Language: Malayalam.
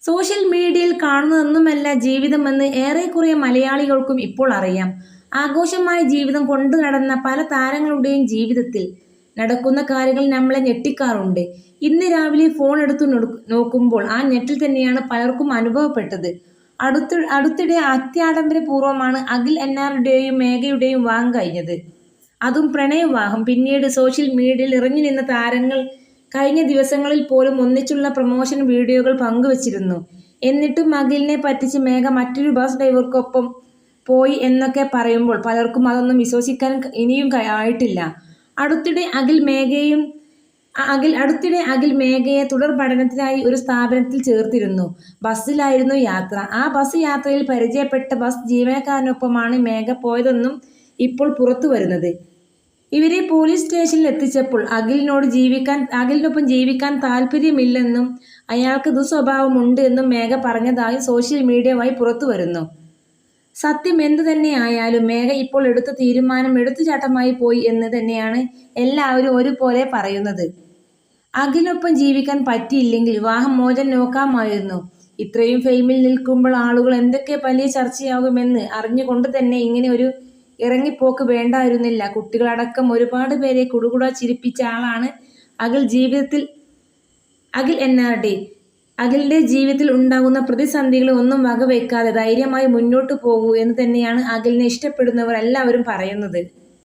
സോഷ്യൽ മീഡിയയിൽ കാണുന്നതൊന്നുമല്ല ജീവിതമെന്ന് ഏറെക്കുറെ മലയാളികൾക്കും ഇപ്പോൾ അറിയാം. ആഘോഷമായ ജീവിതം കൊണ്ടു നടന്ന പല താരങ്ങളുടെയും ജീവിതത്തിൽ നടക്കുന്ന കാര്യങ്ങൾ നമ്മളെ ഞെട്ടിക്കാറുണ്ട്. ഇന്ന് രാവിലെ ഫോൺ എടുത്തു നോക്കുമ്പോൾ ആ ഞെട്ടൽ തന്നെയാണ് പലർക്കും അനുഭവപ്പെട്ടത്. അടുത്തിടെ അത്യാഡംബരപൂർവ്വമാണ് അഖിൽ NRയുടെയും മേഘയുടെയും വിവാഹം കഴിഞ്ഞത്. അതും പ്രണയവിവാഹം. പിന്നീട് സോഷ്യൽ മീഡിയയിൽ ഇറങ്ങി നിന്ന താരങ്ങൾ കഴിഞ്ഞ ദിവസങ്ങളിൽ പോലും ഒന്നിച്ചുള്ള പ്രമോഷൻ വീഡിയോകൾ പങ്കുവച്ചിരുന്നു. എന്നിട്ടും അഖിലിനെ പറ്റിച്ച് മേഘ മറ്റൊരു ബസ് ഡ്രൈവർക്കൊപ്പം പോയി എന്നൊക്കെ പറയുമ്പോൾ പലർക്കും അതൊന്നും വിശ്വസിക്കാൻ ഇനിയും ആയിട്ടില്ല. അടുത്തിടെ അഖിൽ മേഘയെ തുടർ പഠനത്തിനായി ഒരു സ്ഥാപനത്തിൽ ചേർത്തിരുന്നു. ബസ്സിലായിരുന്നു യാത്ര. ആ ബസ് യാത്രയിൽ പരിചയപ്പെട്ട ബസ് ജീവനക്കാരനൊപ്പമാണ് മേഘ പോയതെന്നും ഇപ്പോൾ പുറത്തു വരുന്നത്. ഇവരെ പോലീസ് സ്റ്റേഷനിൽ എത്തിച്ചപ്പോൾ അഖിലിനൊപ്പം ജീവിക്കാൻ താല്പര്യമില്ലെന്നും അയാൾക്ക് ദുസ്വഭാവമുണ്ട് എന്നും മേഘ പറഞ്ഞതായി സോഷ്യൽ മീഡിയ വഴി പുറത്തു വരുന്നു. സത്യം എന്തു തന്നെ ആയാലും മേഘ ഇപ്പോൾ എടുത്ത തീരുമാനം എടുത്തുചാട്ടമായി പോയി എന്ന് തന്നെയാണ് എല്ലാവരും ഒരുപോലെ പറയുന്നത്. അഖിലിനൊപ്പം ജീവിക്കാൻ പറ്റിയില്ലെങ്കിൽ വിവാഹമോചനം നോക്കാമായിരുന്നു. ഇത്രയും ഫെയിമിൽ നിൽക്കുമ്പോൾ ആളുകൾ എന്തൊക്കെ വലിയ ചർച്ചയാകുമെന്ന് അറിഞ്ഞുകൊണ്ട് തന്നെ ഇങ്ങനെ ഒരു ഇറങ്ങിപ്പോക്ക് വേണ്ടായിരുന്നില്ല. കുട്ടികളടക്കം ഒരുപാട് പേരെ കുടുകുടാ ചിരിപ്പിച്ച ആളാണ് അഖിൽ NRD. അഖിലിന്റെ ജീവിതത്തിൽ ഉണ്ടാകുന്ന പ്രതിസന്ധികളെ ഒന്നും വകവയ്ക്കാതെ ധൈര്യമായി മുന്നോട്ടു പോകൂ എന്ന് തന്നെയാണ് അഖിലിനെ ഇഷ്ടപ്പെടുന്നവർ എല്ലാവരും പറയുന്നത്.